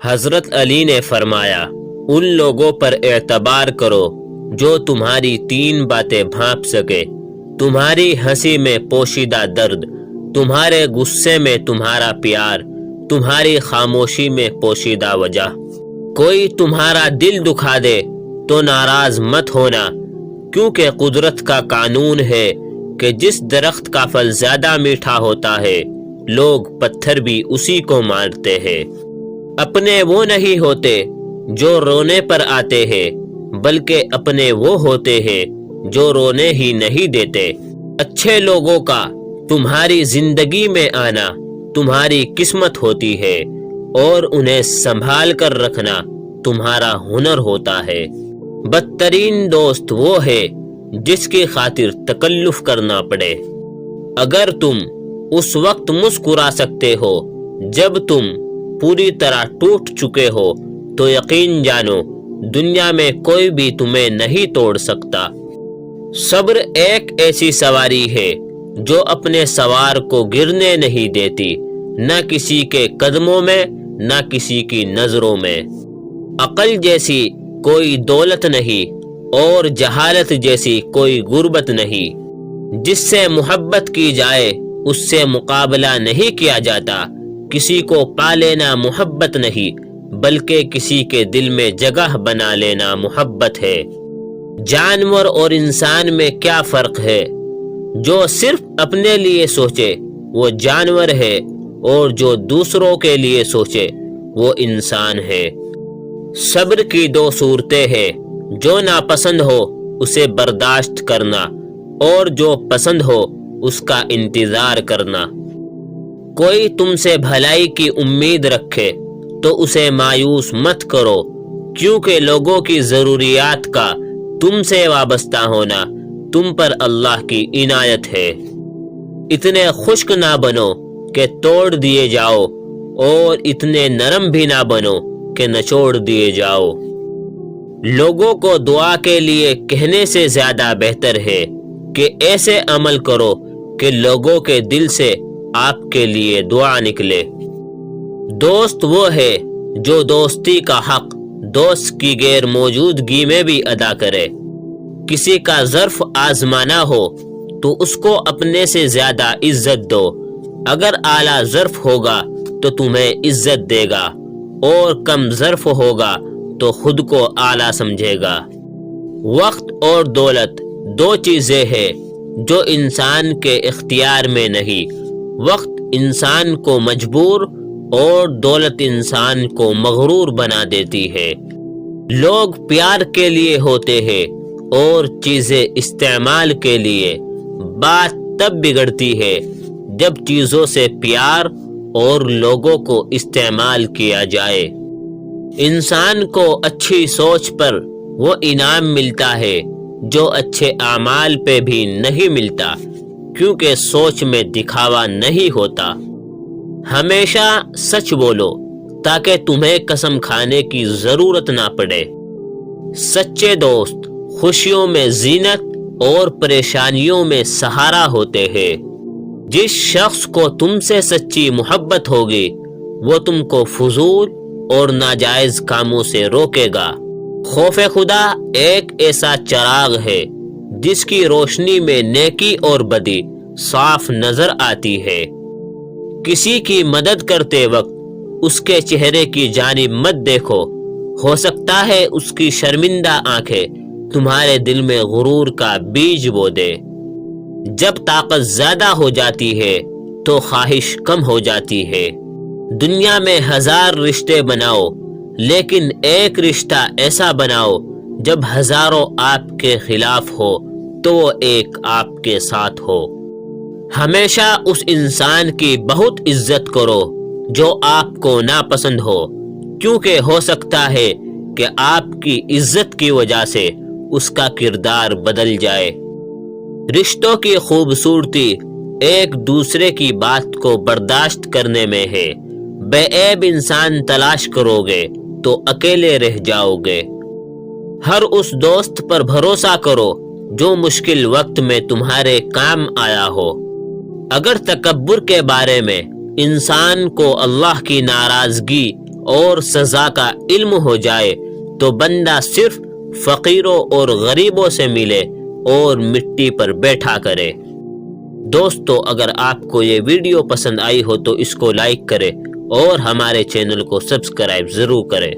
حضرت علی نے فرمایا، ان لوگوں پر اعتبار کرو جو تمہاری 3 باتیں بھانپ سکے: تمہاری ہنسی میں پوشیدہ درد، تمہارے غصے میں تمہارا پیار، تمہاری خاموشی میں پوشیدہ وجہ۔ کوئی تمہارا دل دکھا دے تو ناراض مت ہونا، کیونکہ قدرت کا قانون ہے کہ جس درخت کا پھل زیادہ میٹھا ہوتا ہے لوگ پتھر بھی اسی کو مارتے ہیں۔ اپنے وہ نہیں ہوتے جو رونے پر آتے ہیں، بلکہ اپنے وہ ہوتے ہیں جو رونے ہی نہیں دیتے۔ اچھے لوگوں کا تمہاری زندگی میں آنا تمہاری قسمت ہوتی ہے، اور انہیں سنبھال کر رکھنا تمہارا ہنر ہوتا ہے۔ بدترین دوست وہ ہے جس کی خاطر تکلف کرنا پڑے۔ اگر تم اس وقت مسکرا سکتے ہو جب تم پوری طرح ٹوٹ چکے ہو تو یقین جانو دنیا میں کوئی بھی تمہیں نہیں توڑ سکتا۔ صبر ایک ایسی سواری ہے جو اپنے سوار کو گرنے نہیں دیتی، نہ کسی کے قدموں میں نہ کسی کی نظروں میں۔ عقل جیسی کوئی دولت نہیں اور جہالت جیسی کوئی غربت نہیں۔ جس سے محبت کی جائے اس سے مقابلہ نہیں کیا جاتا۔ کسی کو پا لینا محبت نہیں، بلکہ کسی کے دل میں جگہ بنا لینا محبت ہے۔ جانور اور انسان میں کیا فرق ہے؟ جو صرف اپنے لیے سوچے وہ جانور ہے، اور جو دوسروں کے لیے سوچے وہ انسان ہے۔ صبر کی 2 صورتیں ہیں: جو ناپسند ہو اسے برداشت کرنا، اور جو پسند ہو اس کا انتظار کرنا۔ کوئی تم سے بھلائی کی امید رکھے تو اسے مایوس مت کرو، کیونکہ لوگوں کی ضروریات کا تم سے وابستہ ہونا تم پر اللہ کی عنایت ہے۔ اتنے خشک نہ بنو کہ توڑ دیے جاؤ، اور اتنے نرم بھی نہ بنو کہ نچوڑ دیے جاؤ۔ لوگوں کو دعا کے لیے کہنے سے زیادہ بہتر ہے کہ ایسے عمل کرو کہ لوگوں کے دل سے آپ کے لیے دعا نکلے۔ دوست وہ ہے جو دوستی کا حق دوست کی غیر موجودگی میں بھی ادا کرے۔ کسی کا ظرف آزمانا ہو تو اس کو اپنے سے زیادہ عزت دو۔ اگر اعلیٰ ظرف ہوگا تو تمہیں عزت دے گا، اور کم ظرف ہوگا تو خود کو اعلیٰ سمجھے گا۔ وقت اور دولت 2 چیزیں ہیں جو انسان کے اختیار میں نہیں۔ وقت انسان کو مجبور اور دولت انسان کو مغرور بنا دیتی ہے۔ لوگ پیار کے لیے ہوتے ہیں اور چیزیں استعمال کے لیے۔ بات تب بگڑتی ہے جب چیزوں سے پیار اور لوگوں کو استعمال کیا جائے۔ انسان کو اچھی سوچ پر وہ انعام ملتا ہے جو اچھے اعمال پہ بھی نہیں ملتا، کیونکہ سوچ میں دکھاوا نہیں ہوتا۔ ہمیشہ سچ بولو تاکہ تمہیں قسم کھانے کی ضرورت نہ پڑے۔ سچے دوست خوشیوں میں زینت اور پریشانیوں میں سہارا ہوتے ہیں۔ جس شخص کو تم سے سچی محبت ہوگی وہ تم کو فضول اور ناجائز کاموں سے روکے گا۔ خوف خدا ایک ایسا چراغ ہے جس کی روشنی میں نیکی اور بدی صاف نظر آتی ہے۔ کسی کی مدد کرتے وقت اس کے چہرے کی جانب مت دیکھو، ہو سکتا ہے اس کی شرمندہ آنکھیں تمہارے دل میں غرور کا بیج بو دے۔ جب طاقت زیادہ ہو جاتی ہے تو خواہش کم ہو جاتی ہے۔ دنیا میں 1000 رشتے بناؤ، لیکن ایک رشتہ ایسا بناؤ جب ہزاروں آپ کے خلاف ہو تو وہ ایک آپ کے ساتھ ہو۔ ہمیشہ اس انسان کی بہت عزت کرو جو آپ کو ناپسند ہو، کیونکہ ہو سکتا ہے کہ آپ کی عزت کی وجہ سے اس کا کردار بدل جائے۔ رشتوں کی خوبصورتی ایک دوسرے کی بات کو برداشت کرنے میں ہے۔ بے عیب انسان تلاش کرو گے تو اکیلے رہ جاؤ گے۔ ہر اس دوست پر بھروسہ کرو جو مشکل وقت میں تمہارے کام آیا ہو۔ اگر تکبر کے بارے میں انسان کو اللہ کی ناراضگی اور سزا کا علم ہو جائے تو بندہ صرف فقیروں اور غریبوں سے ملے اور مٹی پر بیٹھا کرے۔ دوستو، اگر آپ کو یہ ویڈیو پسند آئی ہو تو اس کو لائک کرے اور ہمارے چینل کو سبسکرائب ضرور کرے۔